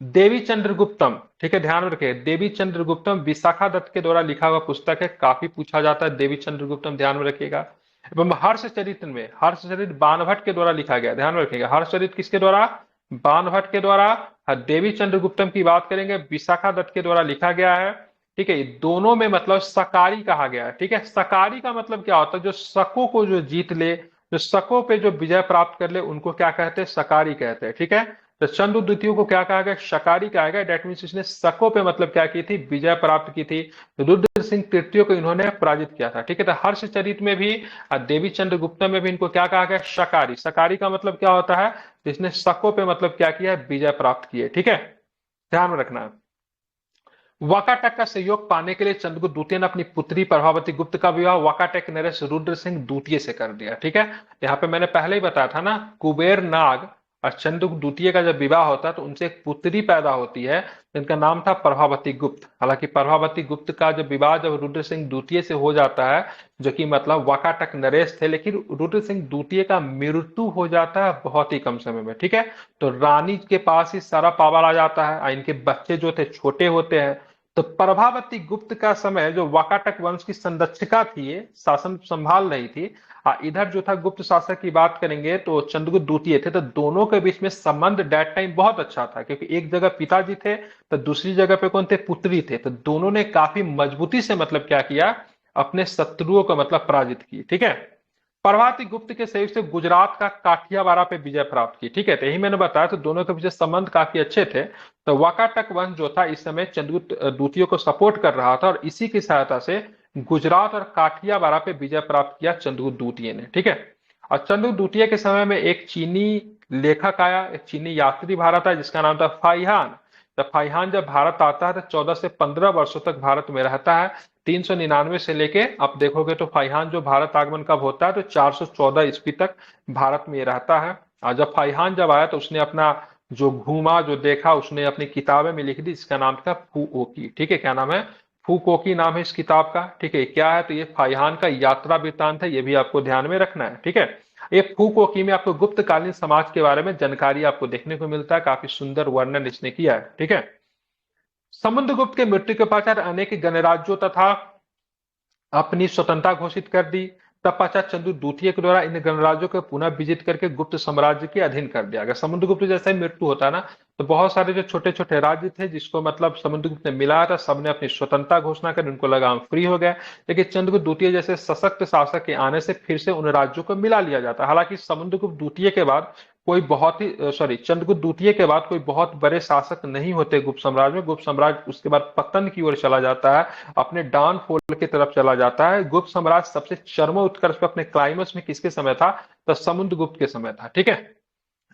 देवी चंद्रगुप्तम, ठीक है, ध्यान में रखिए, देवी चंद्रगुप्तम विशाखा दत्त के द्वारा लिखा हुआ पुस्तक है, काफी पूछा जाता है देवी चंद्रगुप्तम, ध्यान में रखिएगा। एवं हर्षचरित में, हर्षचरित बाणभट्ट के द्वारा लिखा गया, ध्यान में रखिएगा, हर्षचरित किसके द्वारा, बाणभट्ट के द्वारा। देवी चंद्रगुप्तम की बात करेंगे, विशाखा दत्त के द्वारा लिखा गया है। ठीक है, दोनों में मतलब सकारी कहा गया है। ठीक है, सकारी का मतलब क्या होता है, जो शकों को जो जीत ले, जो शकों पे जो विजय प्राप्त कर ले, उनको क्या कहते हैं, सकारी कहते हैं। ठीक है, तो चंद्र द्वितीय को क्या कहा गया, शकारी कहा गया। डेट मीन्स इसने शकों पे मतलब क्या की थी, विजय प्राप्त की थी। रुद्र सिंह तृतीय को इन्होंने पराजित किया था। ठीक है, तो हर्षचरित में भी और देवी चंद्रगुप्त में भी इनको क्या कहा गया, शकारी। शकारी का मतलब क्या होता है, जिसने शकों पे मतलब क्या किया है, विजय प्राप्त किए। ठीक है, ध्यान में रखना। वाकाटक का सहयोग पाने के लिए चंद्रगुप्त द्वितीय ने अपनी पुत्री प्रभावती गुप्त का विवाह वाकाटक नरेश रुद्र सिंह द्वितीय से कर दिया। ठीक है, यहाँ पे मैंने पहले ही बताया था ना, कुबेर नाग और चंद्रगुप्त द्वितीय का जब विवाह होता है तो उनसे एक पुत्री पैदा होती है, जिनका नाम था प्रभावती गुप्त। हालांकि प्रभावती गुप्त का जब विवाह जब रुद्र सिंह द्वितीय से हो जाता है, जो कि मतलब वाकाटक नरेश थे, लेकिन रुद्र सिंह द्वितीय का मृत्यु हो जाता है बहुत ही कम समय में। ठीक है, तो रानी के पास ही सारा पावर आ जाता है और इनके बच्चे जो थे छोटे होते हैं। तो प्रभावती गुप्त का समय जो वाकाटक वंश की संरक्षिका थी, ये शासन संभाल रही थी। इधर जो था गुप्त शासक की बात करेंगे तो चंद्रगुप्त द्वितीय थे। तो दोनों के बीच में संबंध डेट टाइम बहुत अच्छा था, क्योंकि एक जगह पिताजी थे तो दूसरी जगह पे कौन थे, पुत्री थे। तो दोनों ने काफी मजबूती से मतलब क्या किया, अपने शत्रुओं को मतलब पराजित की। ठीक है, प्रभावती गुप्त के सहयोग से गुजरात का काठियावाड़ पे विजय प्राप्त की। ठीक है, तो यही मैंने बताया, तो दोनों के बीच संबंध काफी अच्छे थे। तो वाकाटक वंश जो था इस समय चंद्रगुप्त द्वितीय को सपोर्ट कर रहा था, और इसी की सहायता से गुजरात और काठियावाड़ पे विजय प्राप्त किया चंद्रगुप्त द्वितीय ने। ठीक है, और चंद्रगुप्त द्वितीय के समय में एक चीनी लेखक आया, एक चीनी यात्री भारत आया, जिसका नाम था फाइहान। तो फाइहान जब भारत आता है तो 14 से 15 वर्षों तक भारत में रहता है। 399 से लेके आप देखोगे तो फाइहान जो भारत आगमन कब होता है, तो 414 ईस्वी तक भारत में रहता है। और जब फाइहान जब आया तो उसने अपना जो घूमा जो देखा उसने अपनी किताबें में लिख दी, इसका नाम था फुओकी। ठीक है, क्या नाम है, फुकोकी नाम है इस किताब का। ठीक है, क्या है, तो ये फाइहान का यात्रा वृत्तांत है, ये भी आपको ध्यान में रखना है। ठीक है, ये फुकोकी में आपको गुप्तकालीन समाज के बारे में जानकारी आपको देखने को मिलता है, काफी सुंदर वर्णन इसने किया है। ठीक है, समुद्रगुप्त के मृत्यु के पश्चात अनेक गणराज्यों तथा अपनी स्वतंत्रता घोषित कर दी। तत्पश्चात चंद्रगुप्त द्वितीय के द्वारा इन गणराज्यों को पुनः विजित करके गुप्त साम्राज्य के अधीन कर दिया गया। समुद्रगुप्त जैसे ही मृत्यु होता है ना, तो बहुत सारे जो छोटे छोटे राज्य थे जिसको मतलब समुद्रगुप्त ने मिलाया था, सबने अपनी स्वतंत्रता घोषणा कर, उनको लगा हम फ्री हो गए। लेकिन चंद्रगुप्त द्वितीय जैसे सशक्त शासक के आने से फिर से उन राज्यों को मिला लिया जाता है। हालांकि समुद्रगुप्त द्वितीय के बाद कोई बहुत ही चंद्रगुप्त द्वितीय के बाद कोई बहुत बड़े शासक नहीं होते गुप्त साम्राज्य में। गुप्त साम्राज्य उसके बाद पतन की ओर चला जाता है, अपने डाउनफॉल की तरफ चला जाता है। गुप्त साम्राज्य सबसे चरमोत्कर्ष पे अपने क्लाइमेक्स में किसके समय था, तो समुद्रगुप्त के समय था। ठीक है,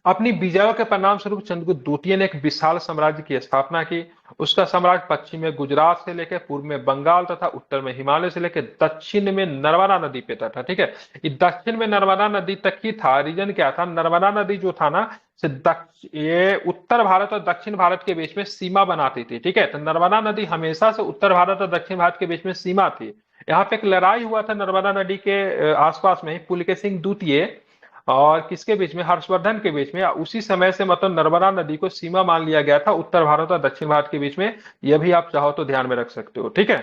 अपनी विजयों के परिणाम स्वरूप चंद्रगुप्त द्वितीय ने एक विशाल साम्राज्य की स्थापना की। उसका साम्राज्य पश्चिम में गुजरात से लेकर पूर्व में बंगाल तथा उत्तर में हिमालय से लेकर दक्षिण में नर्मदा नदी पे था। ठीक है, ये दक्षिण में नर्मदा नदी तक ही था। रीजन क्या था, नर्मदा नदी जो था ना, ये उत्तर भारत और दक्षिण भारत के बीच में सीमा बनाती थी। ठीक है, तो नर्मदा नदी हमेशा से उत्तर भारत और दक्षिण भारत के बीच में सीमा थी। यहाँ पे एक लड़ाई हुआ था नर्मदा नदी के आसपास में ही, पुलकेशिन द्वितीय और किसके बीच में, हर्षवर्धन के बीच में। उसी समय से मतलब नर्मदा नदी को सीमा मान लिया गया था उत्तर भारत और दक्षिण भारत के बीच में। यह भी आप चाहो तो ध्यान में रख सकते हो। ठीक है,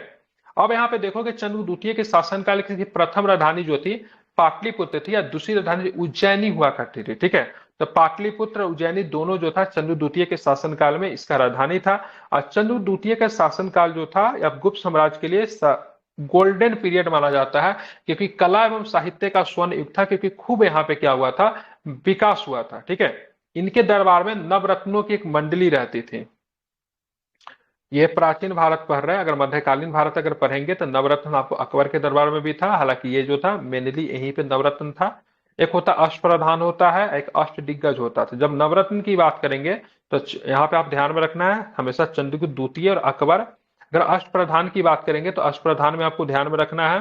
अब यहाँ पे देखोगे चंद्रगुप्त द्वितीय के शासनकाल की प्रथम राजधानी जो थी पाटलिपुत्र थी, या दूसरी राजधानी उज्जैनी हुआ करती थी। ठीक है, तो पाटलिपुत्र उज्जैनी दोनों जो था चंद्रगुप्त द्वितीय के शासनकाल में इसका राजधानी था। और चंद्रगुप्त द्वितीय का शासनकाल जो था या गुप्त साम्राज्य के लिए गोल्डन पीरियड माना जाता है, क्योंकि कला एवं साहित्य का स्वर्ण युग था, क्योंकि खूब यहाँ पे क्या हुआ था, विकास हुआ था। ठीक है, इनके दरबार में नवरत्नों की एक मंडली रहती थी। ये प्राचीन भारत पढ़ रहे हैं, अगर मध्यकालीन भारत अगर पढ़ेंगे तो नवरत्न आपको अकबर के दरबार में भी था। हालांकि ये जो था मेनली यहीं पे नवरत्न था। एक होता अष्टप्रधान होता है, एक अष्टदिग्गज होता है। तो जब नवरत्न की बात करेंगे तो यहाँ पे आप ध्यान में रखना है हमेशा चंद्रगुप्त द्वितीय और अकबर। अगर अष्टप्रधान की बात करेंगे तो अष्टप्रधान में आपको ध्यान में रखना है,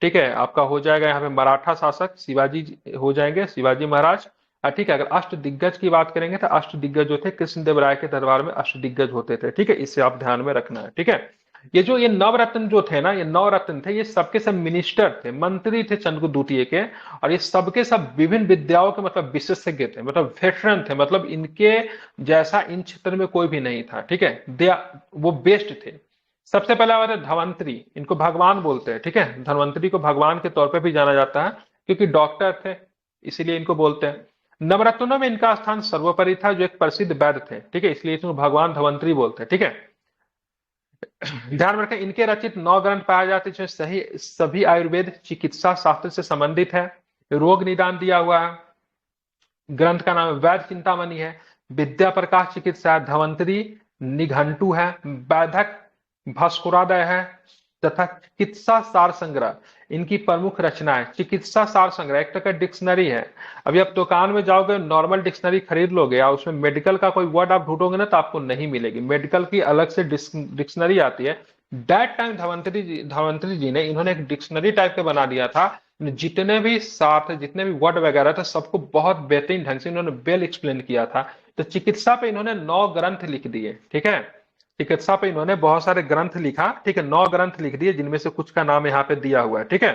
ठीक है, आपका हो जाएगा यहाँ पे मराठा शासक शिवाजी हो जाएंगे, शिवाजी महाराज। ठीक है, अगर अष्ट दिग्गज की बात करेंगे तो अष्ट दिग्गज जो थे कृष्णदेव राय के दरबार में अष्ट दिग्गज होते थे, ठीक है, इसे आप ध्यान में रखना है, ठीक है। ये नवरत्न जो थे ना, ये नवरत्न थे, ये सबके सब मिनिस्टर थे, मंत्री थे चंद्रगुप्त द्वितीय के। और ये सबके सब विभिन्न विद्याओं के मतलब विशेषज्ञ थे, मतलब वेटरन थे, मतलब इनके जैसा इन क्षेत्र में कोई भी नहीं था, ठीक है, वो बेस्ट थे। सबसे पहले हमारे धन्वंतरी, इनको भगवान बोलते हैं, ठीक है, धन्वंतरी को भगवान के तौर पर भी जाना जाता है क्योंकि डॉक्टर थे, इसीलिए इनको बोलते हैं। नवरत्नों में इनका स्थान सर्वोपरि था, जो एक प्रसिद्ध वैद्य थे, ठीक है, इसलिए इसको भगवान धन्वंतरी बोलते हैं, ठीक है। ध्यान में रखें इनके रचित 9 ग्रंथ पाए जाते हैं जो सही सभी आयुर्वेद चिकित्सा शास्त्र से संबंधित है। रोग निदान दिया हुआ है। ग्रंथ का नाम वैद्य चिंतामणि है, विद्या प्रकाश चिकित्सा है, धन्वंतरी निघंटु है, वैधक भास्करादय है, तथा चिकित्सा सार संग्रह इनकी प्रमुख रचना है। चिकित्सा सार संग्रह एक तरह का डिक्शनरी है। अभी आप दुकान में जाओगे, नॉर्मल डिक्शनरी खरीद लोगे और उसमें मेडिकल का कोई वर्ड आप ढूंढोगे ना तो आपको नहीं मिलेगी, मेडिकल की अलग से डिक्शनरी आती है। दैट टाइम धन्वंतरी जी ने इन्होंने एक डिक्शनरी टाइप का बना दिया था, जितने भी साथ जितने भी वर्ड वगैरह थे सबको बहुत बेहतरीन ढंग से इन्होंने वेल एक्सप्लेन किया था। तो चिकित्सा पे इन्होंने 9 ग्रंथ लिख दिए, ठीक है, चिकित्सा पे इन्होंने बहुत सारे ग्रंथ लिखा, ठीक है, 9 ग्रंथ लिख दिए जिनमें से कुछ का नाम यहाँ पे दिया हुआ है, ठीक है।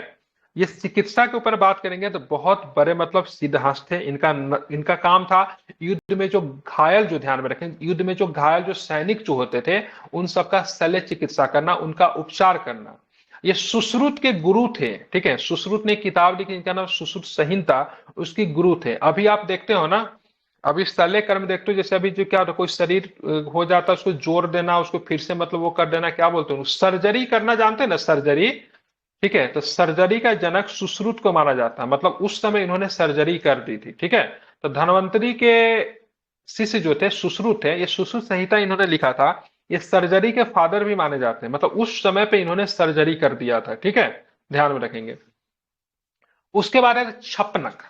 ये चिकित्सा के ऊपर बात करेंगे तो बहुत बड़े मतलब सिद्धहस्त थे। इनका काम था युद्ध में जो घायल, जो ध्यान में रखें, युद्ध में जो घायल जो सैनिक जो होते थे उन सबका शल्य चिकित्सा करना, उनका उपचार करना। ये सुश्रुत के गुरु थे, ठीक है, सुश्रुत ने किताब लिखी जिनका नाम सुश्रुत संहिता, उसकी गुरु थे। अभी आप देखते हो ना, अभी शल्य कर्म देखते हो, जैसे अभी जो क्या होता है, कोई शरीर हो जाता है उसको जोड़ देना, उसको फिर से मतलब वो कर देना, क्या बोलते हैं, सर्जरी करना, जानते हैं ना सर्जरी, ठीक है। तो सर्जरी का जनक सुश्रुत को माना जाता है, मतलब उस समय इन्होंने सर्जरी कर दी थी, ठीक है। तो धन्वंतरी के शिष्य जो थे सुश्रुत थे, ये सुश्रुत संहिता इन्होंने लिखा था। ये सर्जरी के फादर भी माने जाते हैं, मतलब उस समय पे इन्होंने सर्जरी कर दिया था, ठीक है, ध्यान में रखेंगे। उसके बाद है छपनक।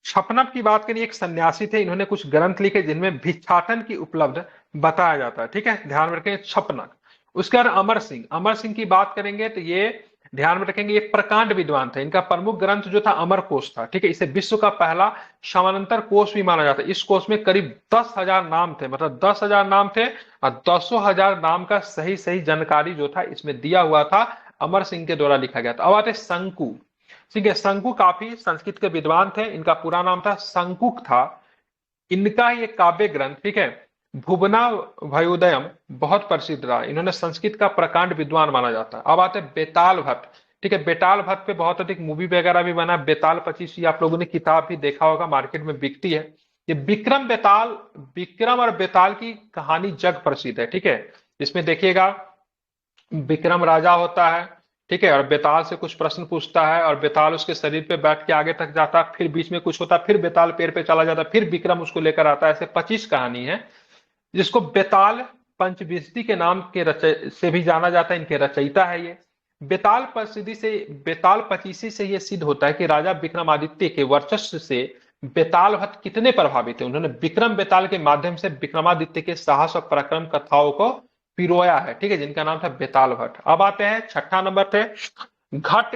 छपनक की बात करिए, एक सन्यासी थे, इन्होंने कुछ ग्रंथ लिखे जिनमें भिक्षाटन की उपलब्ध बताया जाता है, ठीक है, ध्यान में रखेंगे छपनक। उसके बाद अमर सिंह, अमर सिंह की बात करेंगे तो ये ध्यान में रखेंगे, ये प्रकांड विद्वान थे। इनका प्रमुख ग्रंथ जो था अमर कोश था, ठीक है, इसे विश्व का पहला समानांतर कोश भी माना जाता है। इस कोश में करीब 10,000 नाम थे, मतलब 10,000 नाम थे और 10,000 नाम का सही सही जानकारी जो था इसमें दिया हुआ था, अमर सिंह के द्वारा लिखा गया था। अब आते शंकु, ठीक है, शंकु काफी संस्कृत के विद्वान थे, इनका पूरा नाम था शंकुक था। इनका ये काव्य ग्रंथ, ठीक है, भुवना भयोदयम बहुत प्रसिद्ध रहा। इन्होंने संस्कृत का प्रकांड विद्वान माना जाता है। अब आते हैं बेताल भट्ट, ठीक है, बेताल भट्ट पे बहुत अधिक मूवी वगैरह भी बना। बेताल 25 आप लोगों ने किताब भी देखा होगा, मार्केट में बिकती है। ये विक्रम और बेताल की कहानी जग प्रसिद्ध है, ठीक है। इसमें देखिएगा विक्रम राजा होता है, ठीक है, और बेताल से कुछ प्रश्न पूछता है और बेताल उसके शरीर पे बैठ के आगे तक जाता है, फिर बीच में कुछ होता है, फिर बेताल पेड़ पे चला जाता है, फिर विक्रम उसको लेकर आता है। ऐसे 25 कहानी है, जिसको बेताल पंचविंशति के नाम के से भी जाना जाता है। इनके रचयिता है ये। बेताल 25 से ये सिद्ध होता है कि राजा विक्रमादित्य के वर्चस्व से बेताल भट्ट कितने प्रभावित है। उन्होंने विक्रम बेताल के माध्यम से विक्रमादित्य के साहस और पराक्रम कथाओं को पिरोया है, ठीक है, जिनका नाम था बेताल भट्ट। अब आते हैं छठा नंबर पे घट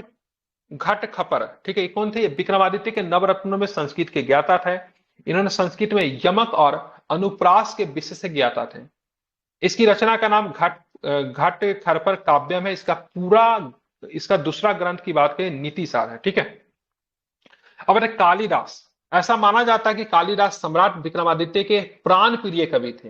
घट खपर, ठीक है, ये कौन थे, ये विक्रमादित्य के नवरत्नों में संस्कृत के ज्ञाता थे। इन्होंने संस्कृत में यमक और अनुप्रास के विशेषज्ञ ज्ञाता थे। इसकी रचना का नाम घट खरपर काव्यम है। इसका दूसरा ग्रंथ की बात करें नीति सार है, ठीक है। अब कालिदास, ऐसा माना जाता है कि कालिदास सम्राट विक्रमादित्य के प्राण प्रिय कवि थे।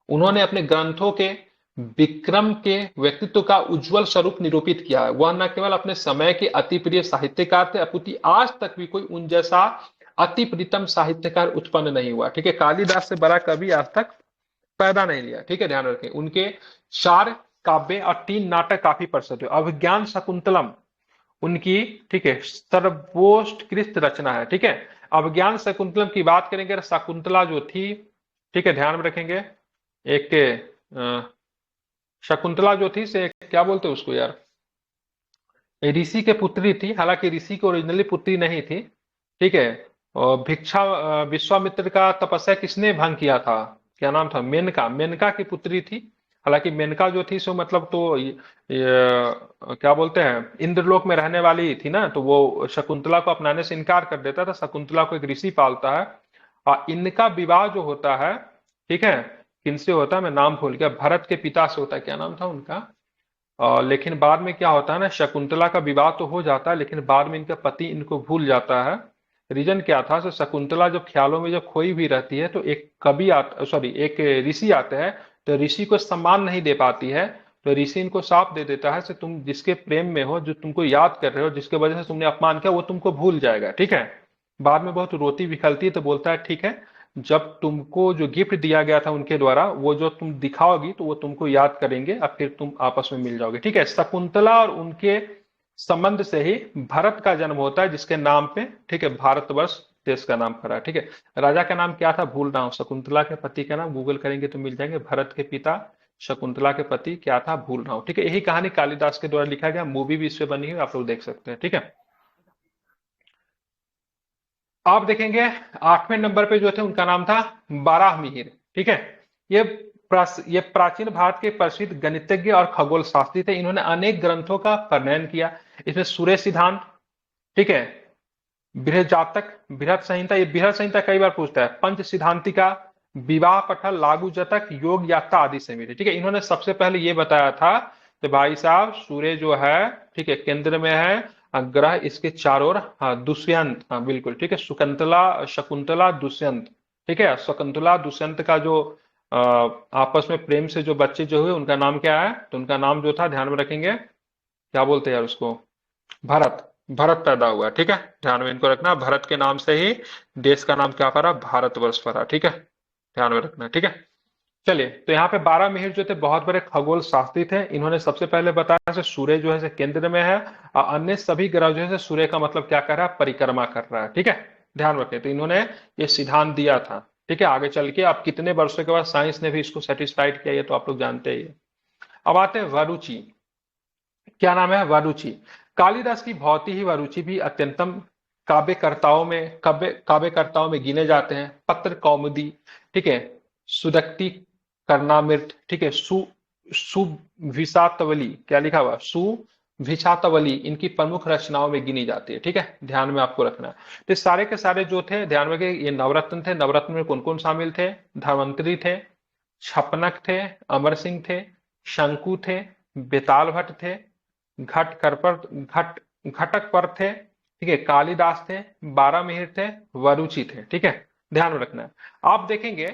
उन्होंने अपने ग्रंथों के विक्रम के व्यक्तित्व का उज्जवल स्वरूप निरूपित किया है। वह न केवल अपने समय के अति प्रिय साहित्यकार थे, अपितु आज तक भी कोई उन जैसा अति प्रीतम साहित्यकार उत्पन्न नहीं हुआ, ठीक है। कालिदास से बड़ा कवि आज तक पैदा नहीं लिया, ठीक है, ध्यान रखें। उनके 4 काव्य और 3 नाटक काफी प्रसिद्ध हुए। अभिज्ञान शकुंतलम उनकी, ठीक है, सर्वोत्कृष्ट रचना है, ठीक है। अभिज्ञान शकुंतलम की बात करेंगे, शकुंतला जो थी, ठीक है, ध्यान में रखेंगे, एक शकुंतला जो थी से क्या बोलते उसको यार, ऋषि के पुत्री थी, हालांकि ऋषि की ओरिजिनली पुत्री नहीं थी, ठीक है। और विश्वामित्र का तपस्या किसने भंग किया था? क्या नाम था? मेनका। मेनका की पुत्री थी। हालांकि मेनका जो थी सो मतलब तो क्या बोलते हैं, इंद्रलोक में रहने वाली थी ना, तो वो शकुंतला को अपनाने से इनकार कर देता था। शकुंतला को एक ऋषि पालता है, और इनका विवाह जो होता है, ठीक है, किनसे होता है मैं नाम भूल गया, भरत के पिता से होता है। क्या नाम था उनका? लेकिन बाद में क्या होता है ना, शकुंतला का विवाह तो हो जाता है, लेकिन बाद में इनका पति इनको भूल जाता है। रीजन क्या था? तो शकुंतला जब ख्यालों में जब खोई भी रहती है, तो एक कवि आता, सॉरी, एक ऋषि आते हैं, तो ऋषि को सम्मान नहीं दे पाती है। तो ऋषि इनको साफ दे देता है कि तुम जिसके प्रेम में हो, जो तुमको याद कर रहे हो, जिसके वजह से तुमने अपमान किया, वो तुमको भूल जाएगा, ठीक है। बाद में बहुत रोती बिखरती है, तो बोलता है ठीक है, जब तुमको जो गिफ्ट दिया गया था उनके द्वारा, वो जो तुम दिखाओगी तो वो तुमको याद करेंगे, और फिर तुम आपस में मिल जाओगे, ठीक है। शकुंतला और उनके संबंध से ही भरत का जन्म होता है, जिसके नाम पे, ठीक है, भारतवर्ष देश का नाम पड़ा, ठीक है। राजा का नाम क्या था भूल रहा हूँ, शकुंतला के पति का नाम गूगल करेंगे तो मिल जाएंगे, भरत के पिता, शकुंतला के पति क्या था भूल रहा हूँ, ठीक है। यही कहानी कालिदास के द्वारा लिखा गया, मूवी भी इस पे बनी हुई, आप लोग देख सकते हैं, ठीक है। आप देखेंगे 8वें नंबर पे जो थे उनका नाम था बाराहमिहिर, ठीक है। ये ये प्राचीन भारत के प्रसिद्ध गणितज्ञ और खगोल शास्त्री थे। इन्होंने अनेक ग्रंथों का प्रणयन किया। इसमें सूर्य सिद्धांत, ठीक है, बृहद जातक, बृहद संहिता, ये बृहद संहिता कई बार पूछता है, पंच सिद्धांतिका, विवाह पटल, लागू जतक, योग यात्रा आदि से मिले, ठीक है। इन्होंने सबसे पहले ये बताया था कि भाई साहब सूर्य जो है, ठीक है, केंद्र में है, ग्रह इसके चारों ओर, हाँ दुष्यंत, हाँ बिल्कुल ठीक है, शकुंतला, शकुंतला दुष्यंत, ठीक है। शकुंतला दुष्यंत का जो आपस में प्रेम से जो बच्चे जो हुए उनका नाम क्या है? तो उनका नाम जो था ध्यान में रखेंगे, क्या बोलते हैं यार उसको, भरत। भरत पैदा हुआ, ठीक है, ध्यान में इनको रखना। भरत के नाम से ही देश का नाम क्या पड़ा? भारतवर्ष पड़ा, ठीक है, ध्यान में रखना, ठीक है। चलिए, तो यहाँ पे 12 मिहिर जो थे बहुत बड़े खगोल शास्त्री थे। इन्होंने सबसे पहले बताया कि सूर्य जो है से केंद्र में है, और अन्य सभी ग्रह जो है से सूर्य का मतलब क्या कर रहा है? परिक्रमा कर रहा है, ठीक है, ध्यान रखें। तो इन्होंने ये सिद्धांत दिया था, ठीक है। आगे चल के अब कितने वर्षों के बाद साइंस ने भी इसको सेटिस्फाइड किया, ये तो आप लोग जानते ही हैं। अब आते हैं वरुचि। क्या नाम है? वरुचि। कालिदास की भांति ही वरुचि भी अत्यंतम काव्यकर्ताओं में गिने जाते हैं। पत्र कौमुदी, ठीक है, सुदक्ति, कर्णामृत, ठीक है, सुविशातवली, क्या लिखा हुआ? सुविशातवली इनकी प्रमुख रचनाओं में गिनी जाती है, ठीक है, ध्यान में आपको रखना है। तो सारे के सारे जो थे, ध्यान में, ये नवरत्न थे। नवरत्न में कौन कौन शामिल थे? धन्वंतरी थे, छपनक थे, अमर सिंह थे, शंकु थे, बेताल भट्ट थे, घट कर पर घट घटक पर थे, ठीक है, कालिदास थे, बारह मिहिर थे, वरुचि थे, ठीक है, ध्यान में रखना है। आप देखेंगे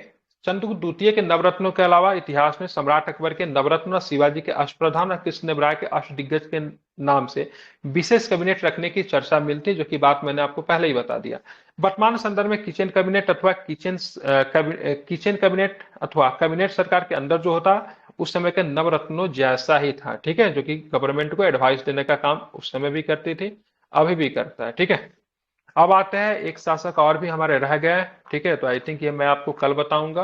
चंद्रगुप्त द्वितीय के नवरत्नों के अलावा इतिहास में सम्राट अकबर के नवरत्न और शिवाजी के अष्टप्रधान और कृष्णदेव राय के अष्टदिग्गज के नाम से विशेष कैबिनेट रखने की चर्चा मिलती है, जो कि बात मैंने आपको पहले ही बता दिया। वर्तमान संदर्भ में किचन कैबिनेट अथवा किचन कैबिनेट अथवा कैबिनेट सरकार के अंदर जो होता, उस समय के नवरत्नों जैसा ही था, ठीक है, जो कि गवर्नमेंट को एडवाइस देने का काम उस समय भी करती थी, अभी भी करता है, ठीक है। अब आते हैं एक शासक और भी हमारे रह गए, ठीक है, तो आई थिंक ये मैं आपको कल बताऊंगा,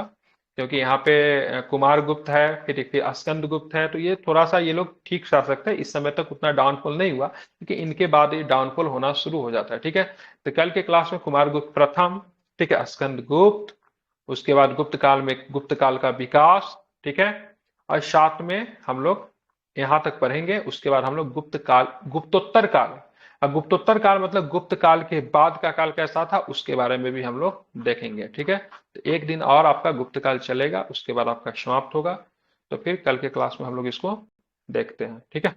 क्योंकि यहाँ पे कुमार गुप्त है, फिर स्कंद गुप्त है, तो ये थोड़ा सा ये लोग ठीक शासक थे, इस समय तक उतना डाउनफॉल नहीं हुआ, क्योंकि इनके बाद ये डाउनफॉल होना शुरू हो जाता है, ठीक है। तो कल के क्लास में कुमार गुप्त प्रथम, ठीक है, स्कंद गुप्त, उसके बाद गुप्त काल में गुप्त काल का विकास, ठीक है, और साथ में हम लोग यहाँ तक पढ़ेंगे। उसके बाद हम लोग गुप्त काल, गुप्तोत्तर काल, अब गुप्तोत्तर काल मतलब गुप्त काल के बाद का काल कैसा था, उसके बारे में भी हम लोग देखेंगे, ठीक है। तो एक दिन और आपका गुप्त काल चलेगा, उसके बाद आपका समाप्त होगा। तो फिर कल के क्लास में हम लोग इसको देखते हैं, ठीक है।